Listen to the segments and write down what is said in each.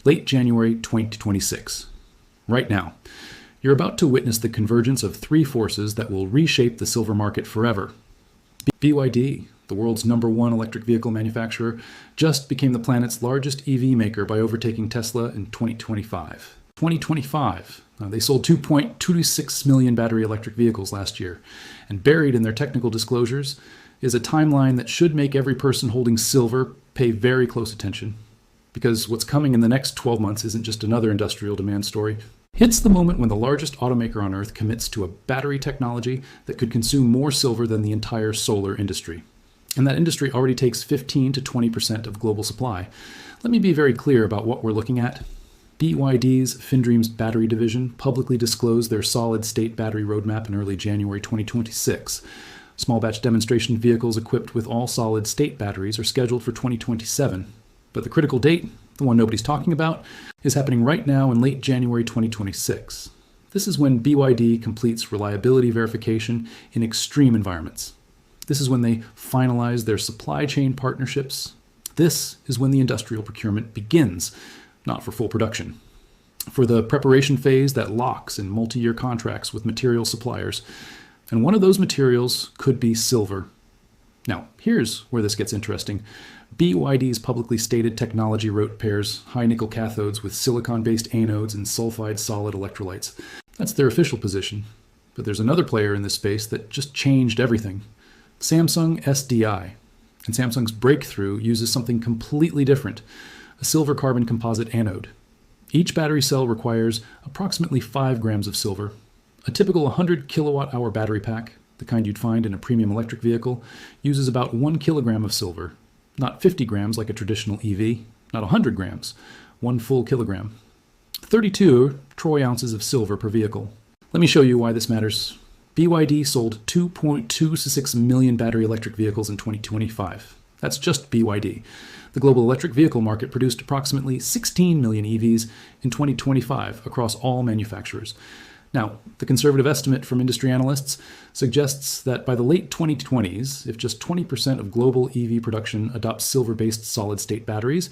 late January 2026. Right now, you're about to witness the convergence of three forces that will reshape the silver market forever. BYD, the world's #1 electric vehicle manufacturer, just became the planet's largest EV maker by overtaking Tesla in 2025. They sold 2.26 million battery electric vehicles last year, and buried in their technical disclosures is a timeline that should make every person holding silver pay very close attention, because what's coming in the next 12 months isn't just another industrial demand story. It's the moment when the largest automaker on Earth commits to a battery technology that could consume more silver than the entire solar industry. And that industry already takes 15 to 20% of global supply. Let me be very clear about what we're looking at. BYD's FinDreams battery division publicly disclosed their solid-state battery roadmap in early January 2026. Small batch demonstration vehicles equipped with all solid-state batteries are scheduled for 2027. But the critical date, the one nobody's talking about, is happening right now in late January 2026. This is when BYD completes reliability verification in extreme environments. This is when they finalize their supply chain partnerships. This is when the industrial procurement begins, not for full production. For the preparation phase that locks in multi-year contracts with material suppliers. And one of those materials could be silver. Now, here's where this gets interesting. BYD's publicly stated technology route pairs high nickel cathodes with silicon-based anodes and sulfide solid electrolytes. That's their official position. But there's another player in this space that just changed everything. Samsung SDI. And Samsung's breakthrough uses something completely different, a silver carbon composite anode. Each battery cell requires approximately 5 grams of silver. A typical 100 kilowatt-hour battery pack, the kind you'd find in a premium electric vehicle, uses about 1 kilogram of silver. Not 50 grams like a traditional EV, not 100 grams, 1 full kilogram. 32 troy ounces of silver per vehicle. Let me show you why this matters. BYD sold 2.26 million battery electric vehicles in 2025. That's just BYD. The global electric vehicle market produced approximately 16 million EVs in 2025 across all manufacturers. Now, the conservative estimate from industry analysts suggests that by the late 2020s, if just 20% of global EV production adopts silver-based solid-state batteries,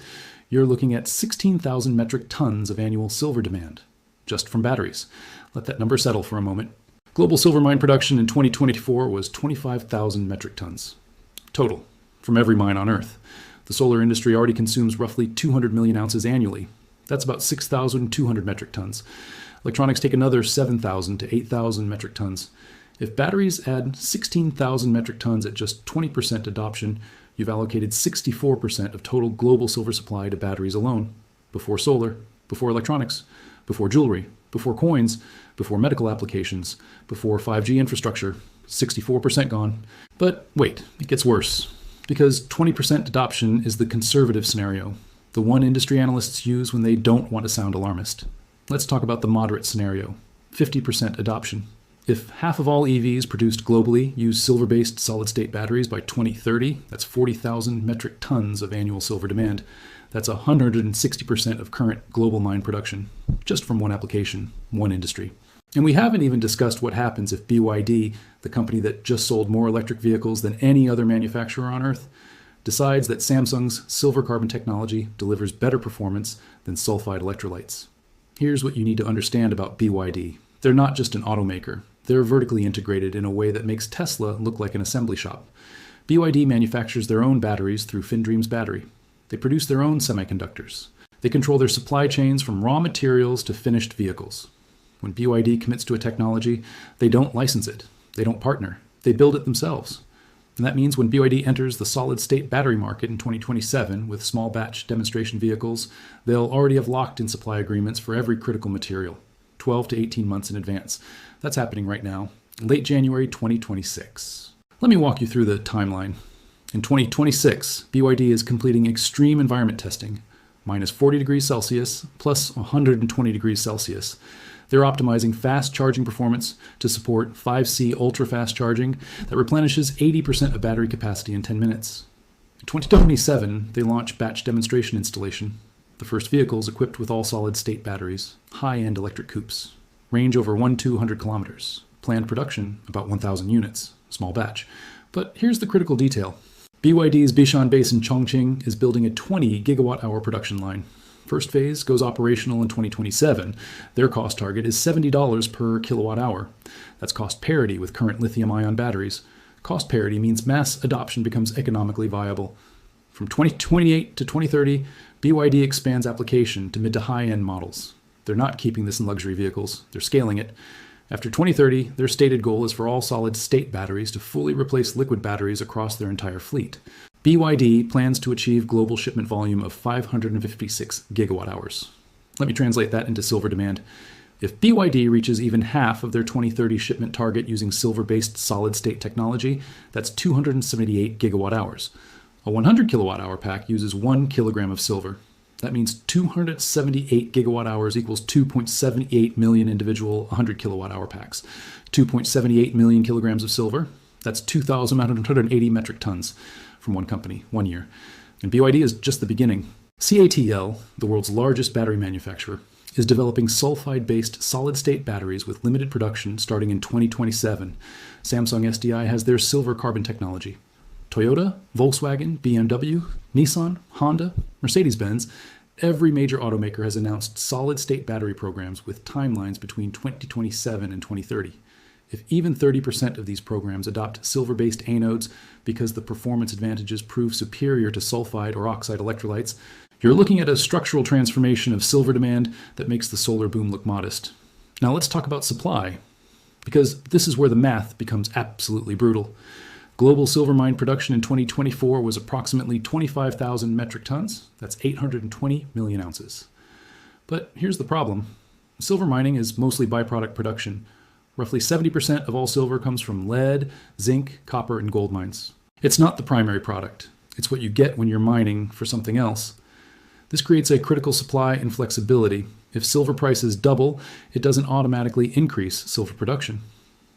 you're looking at 16,000 metric tons of annual silver demand, just from batteries. Let that number settle for a moment. Global silver mine production in 2024 was 25,000 metric tons. Total, from every mine on Earth. The solar industry already consumes roughly 200 million ounces annually. That's about 6,200 metric tons. Electronics take another 7,000 to 8,000 metric tons. If batteries add 16,000 metric tons at just 20% adoption, you've allocated 64% of total global silver supply to batteries alone. Before solar, before electronics, before jewelry, before coins, before medical applications, before 5G infrastructure. 64% gone. But wait, it gets worse. Because 20% adoption is the conservative scenario, the one industry analysts use when they don't want to sound alarmist. Let's talk about the moderate scenario, 50% adoption. If half of all EVs produced globally use silver-based solid-state batteries by 2030, that's 40,000 metric tons of annual silver demand. That's 160% of current global mine production, just from one application, one industry. And we haven't even discussed what happens if BYD, the company that just sold more electric vehicles than any other manufacturer on Earth, decides that Samsung's silver carbon technology delivers better performance than sulfide electrolytes. Here's what you need to understand about BYD. They're not just an automaker. They're vertically integrated in a way that makes Tesla look like an assembly shop. BYD manufactures their own batteries through FinDreams battery. They produce their own semiconductors. They control their supply chains from raw materials to finished vehicles. When BYD commits to a technology, they don't license it. They don't partner. They build it themselves. And that means when BYD enters the solid-state battery market in 2027 with small batch demonstration vehicles, they'll already have locked in supply agreements for every critical material, 12 to 18 months in advance. That's happening right now, late January 2026. Let me walk you through the timeline. In 2026, BYD is completing extreme environment testing, minus 40 degrees Celsius plus 120 degrees Celsius. They're optimizing fast charging performance to support 5C ultra-fast charging that replenishes 80% of battery capacity in 10 minutes. In 2027, they launch batch demonstration installation, the first vehicles equipped with all solid-state batteries, high-end electric coupes, range over 1,200 kilometers, planned production about 1,000 units, small batch. But here's the critical detail. BYD's Bishan base in Chongqing is building a 20 gigawatt-hour production line. First phase goes operational in 2027. Their cost target is $70 per kilowatt hour. That's cost parity with current lithium-ion batteries. Cost parity means mass adoption becomes economically viable. From 2028 to 2030, BYD expands application to mid to high-end models. They're not keeping this in luxury vehicles. They're scaling it. After 2030, their stated goal is for all solid-state batteries to fully replace liquid batteries across their entire fleet. BYD plans to achieve global shipment volume of 556 gigawatt hours. Let me translate that into silver demand. If BYD reaches even half of their 2030 shipment target using silver-based solid-state technology, that's 278 gigawatt hours. A 100 kilowatt hour pack uses 1 kilogram of silver. That means 278 gigawatt hours equals 2.78 million individual 100 kilowatt hour packs. 2.78 million kilograms of silver, that's 2,180 metric tons from one company, 1 year. And BYD is just the beginning. CATL, the world's largest battery manufacturer, is developing sulfide-based solid-state batteries with limited production starting in 2027. Samsung SDI has their silver carbon technology. Toyota, Volkswagen, BMW, Nissan, Honda, Mercedes-Benz, every major automaker has announced solid-state battery programs with timelines between 2027 and 2030. If even 30% of these programs adopt silver-based anodes because the performance advantages prove superior to sulfide or oxide electrolytes, you're looking at a structural transformation of silver demand that makes the solar boom look modest. Now let's talk about supply, because this is where the math becomes absolutely brutal. Global silver mine production in 2024 was approximately 25,000 metric tons. That's 820 million ounces. But here's the problem. Silver mining is mostly byproduct production. Roughly 70% of all silver comes from lead, zinc, copper, and gold mines. It's not the primary product. It's what you get when you're mining for something else. This creates a critical supply inflexibility. If silver prices double, it doesn't automatically increase silver production,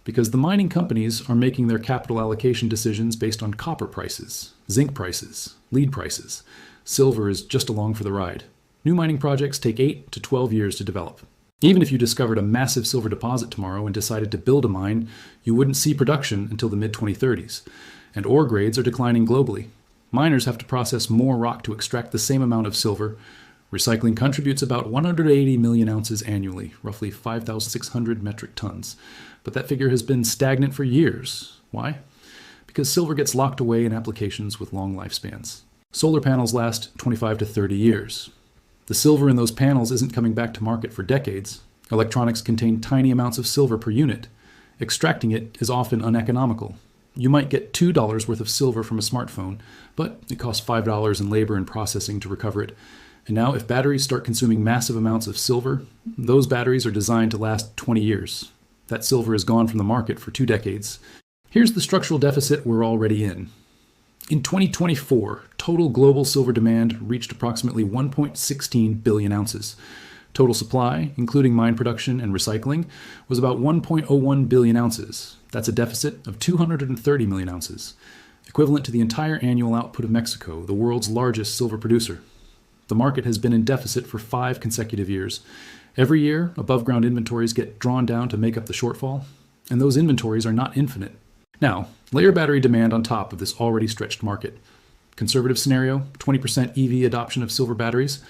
because the mining companies are making their capital allocation decisions based on copper prices, zinc prices, lead prices. Silver is just along for the ride. New mining projects take 8 to 12 years to develop. Even if you discovered a massive silver deposit tomorrow and decided to build a mine, you wouldn't see production until the mid-2030s. And ore grades are declining globally. Miners have to process more rock to extract the same amount of silver. Recycling contributes about 180 million ounces annually, roughly 5,600 metric tons. But that figure has been stagnant for years. Why? Because silver gets locked away in applications with long lifespans. Solar panels last 25 to 30 years. The silver in those panels isn't coming back to market for decades. Electronics contain tiny amounts of silver per unit. Extracting it is often uneconomical. You might get $2 worth of silver from a smartphone, but it costs $5 in labor and processing to recover it. And now if batteries start consuming massive amounts of silver, those batteries are designed to last 20 years. That silver is gone from the market for 2 decades. Here's the structural deficit we're already in. In 2024, total global silver demand reached approximately 1.16 billion ounces. Total supply, including mine production and recycling, was about 1.01 billion ounces. That's a deficit of 230 million ounces, equivalent to the entire annual output of Mexico, the world's largest silver producer. The market has been in deficit for 5 consecutive years. Every year, above-ground inventories get drawn down to make up the shortfall, and those inventories are not infinite. Now, layer battery demand on top of this already stretched market. Conservative scenario, 20% EV adoption of silver batteries,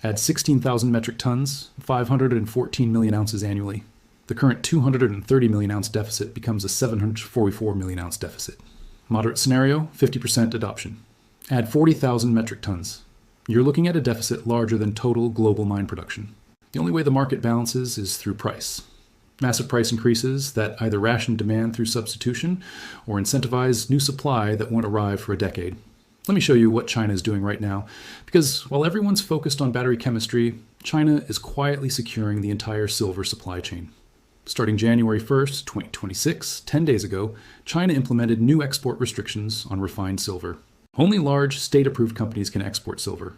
add 16,000 metric tons, 514 million ounces annually. The current 230 million ounce deficit becomes a 744 million ounce deficit. Moderate scenario, 50% adoption. Add 40,000 metric tons. You're looking at a deficit larger than total global mine production. The only way the market balances is through price. Massive price increases that either ration demand through substitution or incentivize new supply that won't arrive for a decade. Let me show you what China is doing right now, because while everyone's focused on battery chemistry, China is quietly securing the entire silver supply chain. Starting January 1st, 2026, 10 days ago, China implemented new export restrictions on refined silver. Only large, state-approved companies can export silver,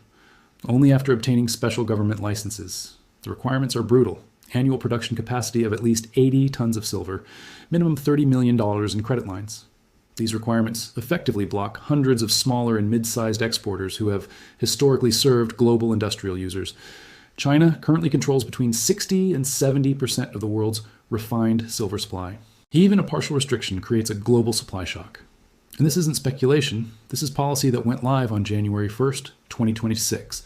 only after obtaining special government licenses. The requirements are brutal. Annual production capacity of at least 80 tons of silver, minimum $30 million in credit lines. These requirements effectively block hundreds of smaller and mid-sized exporters who have historically served global industrial users. China currently controls between 60 and 70% of the world's refined silver supply. Even a partial restriction creates a global supply shock. And this isn't speculation. This is policy that went live on January 1st, 2026.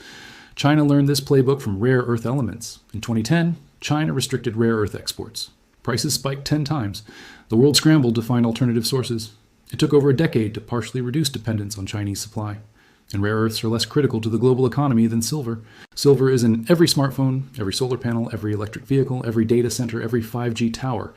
China learned this playbook from rare earth elements. In 2010, China restricted rare earth exports. Prices spiked 10 times. The world scrambled to find alternative sources. It took over a decade to partially reduce dependence on Chinese supply. And rare earths are less critical to the global economy than silver. Silver is in every smartphone, every solar panel, every electric vehicle, every data center, every 5G tower.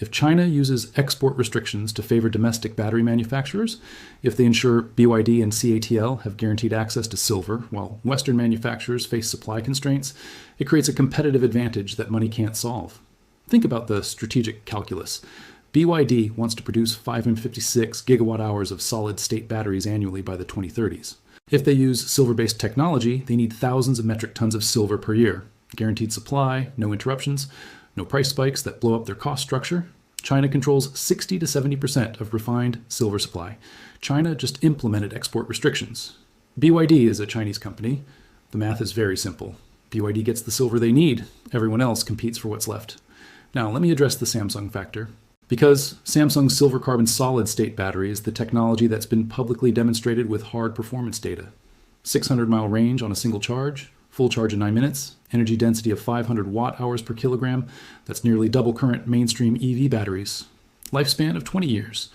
If China uses export restrictions to favor domestic battery manufacturers, if they ensure BYD and CATL have guaranteed access to silver while Western manufacturers face supply constraints, it creates a competitive advantage that money can't solve. Think about the strategic calculus. BYD wants to produce 556 gigawatt hours of solid-state batteries annually by the 2030s. If they use silver-based technology, they need thousands of metric tons of silver per year. Guaranteed supply, no interruptions, no price spikes that blow up their cost structure. China controls 60 to 70% of refined silver supply. China just implemented export restrictions. BYD is a Chinese company. The math is very simple. BYD gets the silver they need. Everyone else competes for what's left. Now, let me address the Samsung factor. Because Samsung's silver carbon solid-state battery is the technology that's been publicly demonstrated with hard performance data. 600-mile range on a single charge, full charge in 9 minutes, energy density of 500 watt-hours per kilogram, that's nearly double current mainstream EV batteries. Lifespan of 20 years.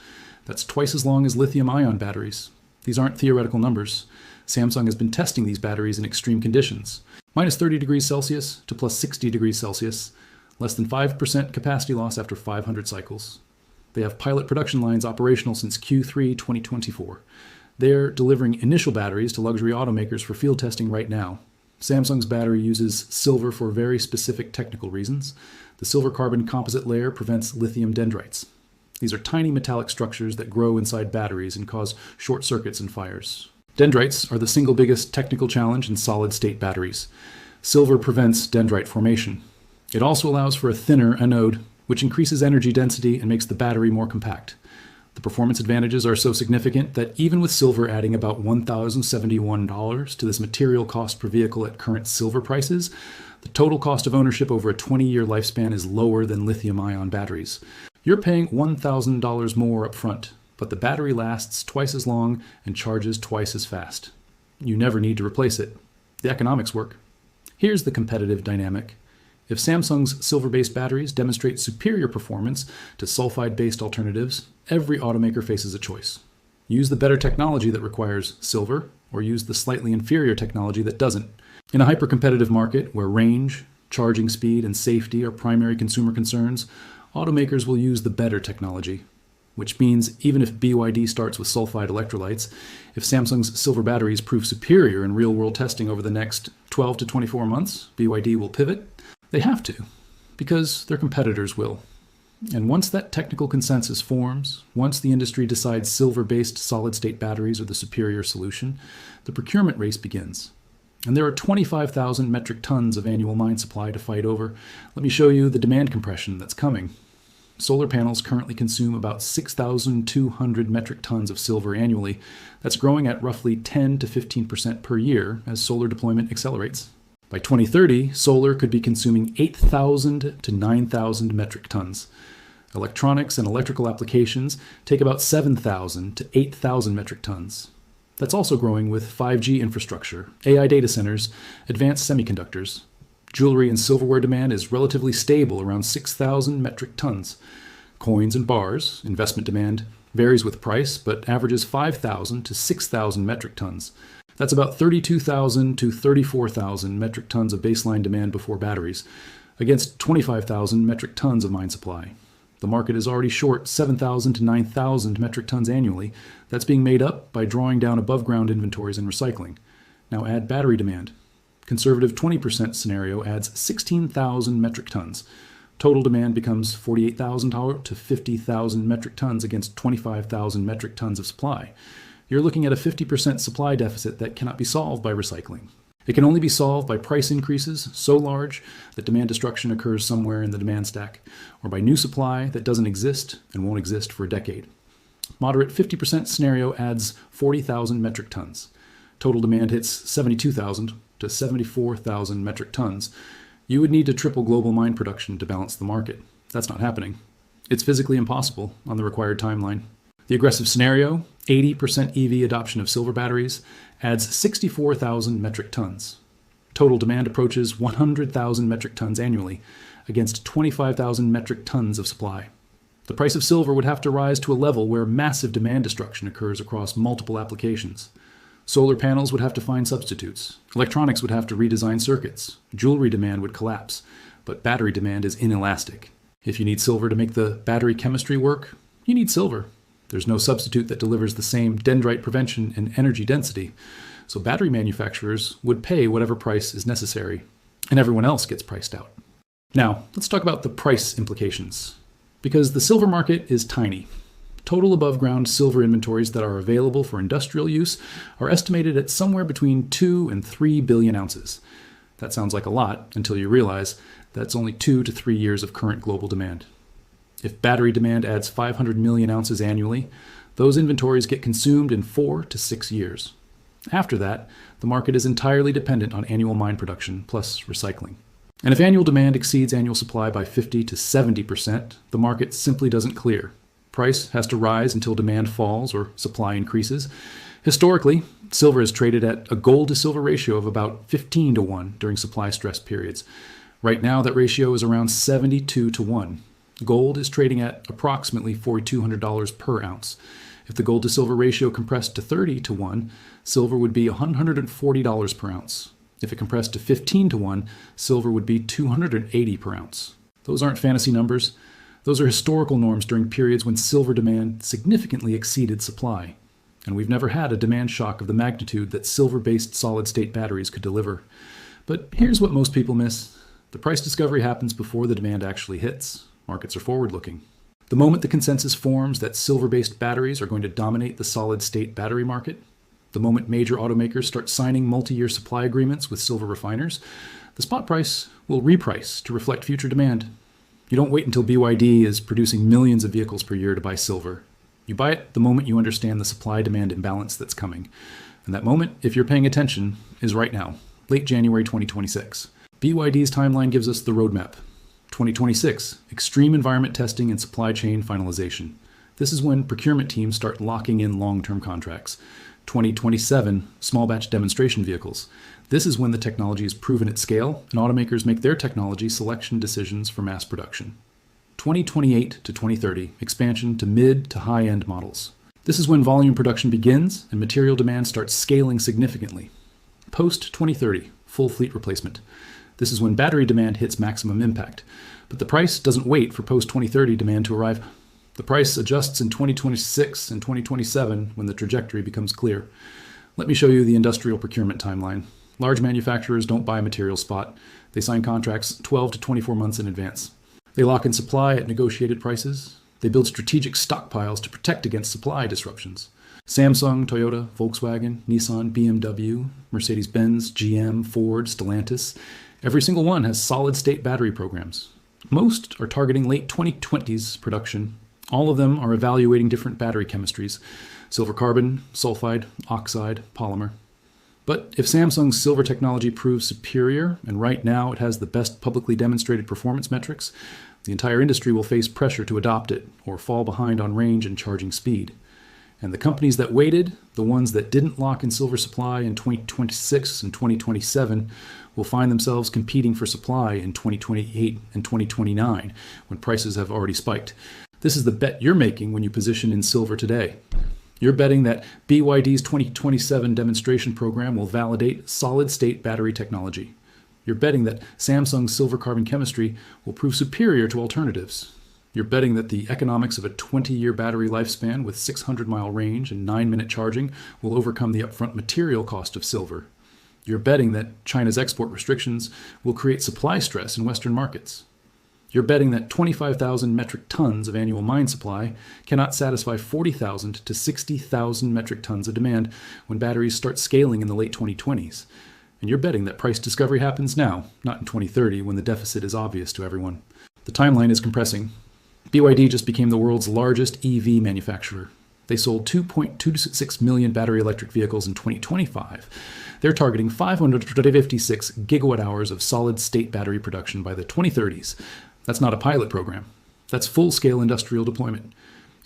That's twice as long as lithium-ion batteries. These aren't theoretical numbers. Samsung has been testing these batteries in extreme conditions. Minus 30 degrees Celsius to plus 60 degrees Celsius. Less than 5% capacity loss after 500 cycles. They have pilot production lines operational since Q3 2024. They're delivering initial batteries to luxury automakers for field testing right now. Samsung's battery uses silver for very specific technical reasons. The silver carbon composite layer prevents lithium dendrites. These are tiny metallic structures that grow inside batteries and cause short circuits and fires. Dendrites are the single biggest technical challenge in solid-state batteries. Silver prevents dendrite formation. It also allows for a thinner anode, which increases energy density and makes the battery more compact. The performance advantages are so significant that even with silver adding about $1,071 to this material cost per vehicle at current silver prices, the total cost of ownership over a 20-year lifespan is lower than lithium-ion batteries. You're paying $1,000 more up front, but the battery lasts twice as long and charges twice as fast. You never need to replace it. The economics work. Here's the competitive dynamic. If Samsung's silver-based batteries demonstrate superior performance to sulfide-based alternatives, every automaker faces a choice. Use the better technology that requires silver, or use the slightly inferior technology that doesn't. In a hyper-competitive market where range, charging speed, and safety are primary consumer concerns, automakers will use the better technology. Which means even if BYD starts with sulfide electrolytes, if Samsung's silver batteries prove superior in real-world testing over the next 12 to 24 months, BYD will pivot. They have to, because their competitors will. And once that technical consensus forms, once the industry decides silver-based solid-state batteries are the superior solution, the procurement race begins. And there are 25,000 metric tons of annual mine supply to fight over. Let me show you the demand compression that's coming. Solar panels currently consume about 6,200 metric tons of silver annually. That's growing at roughly 10 to 15% per year as solar deployment accelerates. By 2030, solar could be consuming 8,000 to 9,000 metric tons. Electronics and electrical applications take about 7,000 to 8,000 metric tons. That's also growing with 5G infrastructure, AI data centers, advanced semiconductors. Jewelry and silverware demand is relatively stable around 6,000 metric tons. Coins and bars, investment demand, varies with price, but averages 5,000 to 6,000 metric tons. That's about 32,000 to 34,000 metric tons of baseline demand before batteries, against 25,000 metric tons of mine supply. The market is already short 7,000 to 9,000 metric tons annually. That's being made up by drawing down above-ground inventories and recycling. Now add battery demand. Conservative 20% scenario adds 16,000 metric tons. Total demand becomes 48,000 to 50,000 metric tons against 25,000 metric tons of supply. You're looking at a 50% supply deficit that cannot be solved by recycling. It can only be solved by price increases so large that demand destruction occurs somewhere in the demand stack, or by new supply that doesn't exist and won't exist for a decade. Moderate 50% scenario adds 40,000 metric tons. Total demand hits 72,000 to 74,000 metric tons. You would need to triple global mine production to balance the market. That's not happening. It's physically impossible on the required timeline. The aggressive scenario, 80% EV adoption of silver batteries, adds 64,000 metric tons. Total demand approaches 100,000 metric tons annually, against 25,000 metric tons of supply. The price of silver would have to rise to a level where massive demand destruction occurs across multiple applications. Solar panels would have to find substitutes. Electronics would have to redesign circuits. Jewelry demand would collapse, but battery demand is inelastic. If you need silver to make the battery chemistry work, you need silver. There's no substitute that delivers the same dendrite prevention and energy density, so battery manufacturers would pay whatever price is necessary, and everyone else gets priced out. Now, let's talk about the price implications. Because the silver market is tiny. Total above-ground silver inventories that are available for industrial use are estimated at somewhere between 2 and 3 billion ounces. That sounds like a lot until you realize that's only 2 to 3 years of current global demand. If battery demand adds 500 million ounces annually, those inventories get consumed in 4 to 6 years. After that, the market is entirely dependent on annual mine production plus recycling. And if annual demand exceeds annual supply by 50 to 70%, the market simply doesn't clear. Price has to rise until demand falls or supply increases. Historically, silver is traded at a gold to silver ratio of about 15 to 1 during supply stress periods. Right now, that ratio is around 72 to 1. Gold is trading at approximately $4,200 per ounce. If the gold to silver ratio compressed to 30 to 1, silver would be $140 per ounce. If it compressed to 15 to 1, silver would be $280 per ounce. Those aren't fantasy numbers. Those are historical norms during periods when silver demand significantly exceeded supply. And we've never had a demand shock of the magnitude that silver-based solid-state batteries could deliver. But here's what most people miss. The price discovery happens before the demand actually hits. Markets are forward-looking. The moment the consensus forms that silver-based batteries are going to dominate the solid-state battery market, the moment major automakers start signing multi-year supply agreements with silver refiners, the spot price will reprice to reflect future demand. You don't wait until BYD is producing millions of vehicles per year to buy silver. You buy it the moment you understand the supply-demand imbalance that's coming. And that moment, if you're paying attention, is right now, late January 2026. BYD's timeline gives us the roadmap. 2026, extreme environment testing and supply chain finalization. This is when procurement teams start locking in long-term contracts. 2027, small batch demonstration vehicles. This is when the technology is proven at scale and automakers make their technology selection decisions for mass production. 2028 to 2030, expansion to mid to high-end models. This is when volume production begins and material demand starts scaling significantly. Post-2030, full fleet replacement. This is when battery demand hits maximum impact. But the price doesn't wait for post-2030 demand to arrive. The price adjusts in 2026 and 2027 when the trajectory becomes clear. Let me show you the industrial procurement timeline. Large manufacturers don't buy material spot. They sign contracts 12 to 24 months in advance. They lock in supply at negotiated prices. They build strategic stockpiles to protect against supply disruptions. Samsung, Toyota, Volkswagen, Nissan, BMW, Mercedes-Benz, GM, Ford, Stellantis. Every single one has solid-state battery programs. Most are targeting late 2020s production. All of them are evaluating different battery chemistries: silver carbon, sulfide, oxide, polymer. But if Samsung's silver technology proves superior, and right now it has the best publicly demonstrated performance metrics, the entire industry will face pressure to adopt it or fall behind on range and charging speed. And the companies that waited, the ones that didn't lock in silver supply in 2026 and 2027, will find themselves competing for supply in 2028 and 2029 when prices have already spiked. This is the bet you're making when you position in silver today. You're betting that BYD's 2027 demonstration program will validate solid-state battery technology. You're betting that Samsung's silver carbon chemistry will prove superior to alternatives. You're betting that the economics of a 20-year battery lifespan with 600-mile range and 9-minute charging will overcome the upfront material cost of silver. You're betting that China's export restrictions will create supply stress in Western markets. You're betting that 25,000 metric tons of annual mine supply cannot satisfy 40,000 to 60,000 metric tons of demand when batteries start scaling in the late 2020s. And you're betting that price discovery happens now, not in 2030 when the deficit is obvious to everyone. The timeline is compressing. BYD just became the world's largest EV manufacturer. They sold 2.26 million battery electric vehicles in 2025. They're targeting 556 gigawatt hours of solid-state battery production by the 2030s. That's not a pilot program. That's full-scale industrial deployment.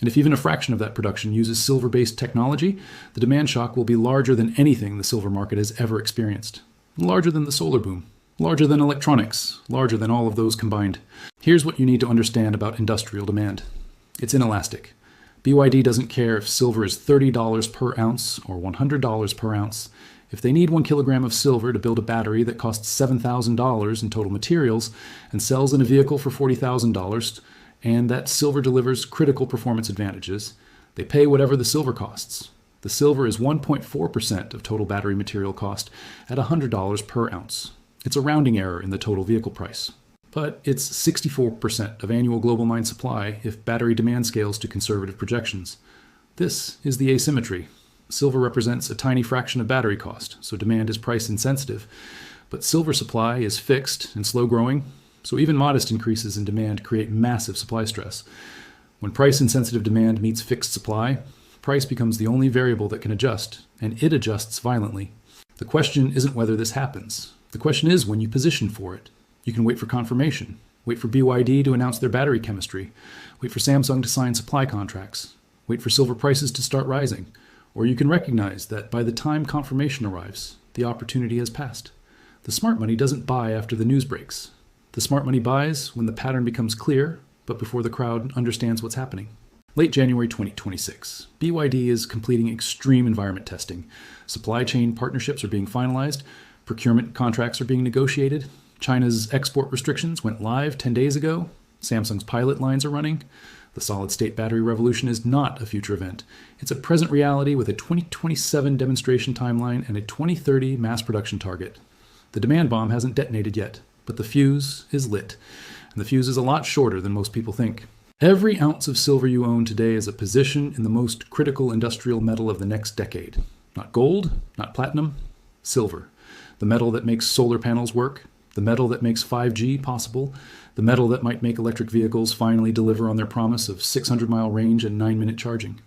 And if even a fraction of that production uses silver-based technology, the demand shock will be larger than anything the silver market has ever experienced. larger than the solar boom, larger than electronics, larger than all of those combined. Here's what you need to understand about industrial demand. It's inelastic. BYD doesn't care if silver is $30 per ounce or $100 per ounce. If they need 1 kilogram of silver to build a battery that costs $7,000 in total materials and sells in a vehicle for $40,000, and that silver delivers critical performance advantages, they pay whatever the silver costs. The silver is 1.4% of total battery material cost at $100 per ounce. It's a rounding error in the total vehicle price. But it's 64% of annual global mine supply if battery demand scales to conservative projections. This is the asymmetry. Silver represents a tiny fraction of battery cost, so demand is price insensitive. But silver supply is fixed and slow growing, so even modest increases in demand create massive supply stress. When price-insensitive demand meets fixed supply, price becomes the only variable that can adjust, and it adjusts violently. The question isn't whether this happens. The question is when you position for it. You can wait for confirmation, wait for BYD to announce their battery chemistry, wait for Samsung to sign supply contracts, wait for silver prices to start rising, or you can recognize that by the time confirmation arrives, the opportunity has passed. The smart money doesn't buy after the news breaks. The smart money buys when the pattern becomes clear, but before the crowd understands what's happening. Late January 2026, BYD is completing extreme environment testing. Supply chain partnerships are being finalized, procurement contracts are being negotiated, China's export restrictions went live 10 days ago, Samsung's pilot lines are running. The solid-state battery revolution is not a future event. It's a present reality with a 2027 demonstration timeline and a 2030 mass production target. The demand bomb hasn't detonated yet, but the fuse is lit, and the fuse is a lot shorter than most people think. Every ounce of silver you own today is a position in the most critical industrial metal of the next decade. Not gold, not platinum, silver. The metal that makes solar panels work, the metal that makes 5G possible, the metal that might make electric vehicles finally deliver on their promise of 600-mile range and 9-minute charging.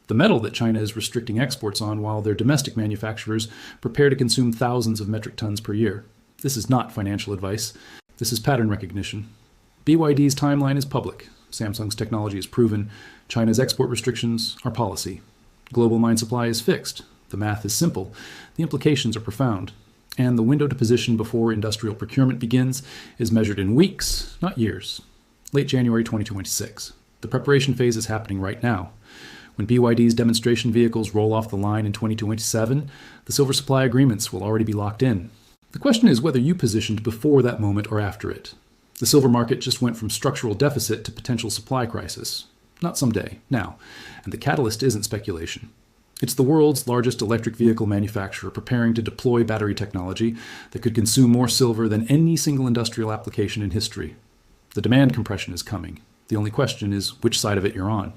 The metal that China is restricting exports on while their domestic manufacturers prepare to consume thousands of metric tons per year. This is not financial advice. This is pattern recognition. BYD's timeline is public. Samsung's technology is proven. China's export restrictions are policy. Global mine supply is fixed. The math is simple. The implications are profound. And the window to position before industrial procurement begins is measured in weeks, not years. Late January 2026. The preparation phase is happening right now. When BYD's demonstration vehicles roll off the line in 2027, the silver supply agreements will already be locked in. The question is whether you positioned before that moment or after it. The silver market just went from structural deficit to potential supply crisis. Not someday, now. And the catalyst isn't speculation. It's the world's largest electric vehicle manufacturer preparing to deploy battery technology that could consume more silver than any single industrial application in history. The demand compression is coming. The only question is which side of it you're on.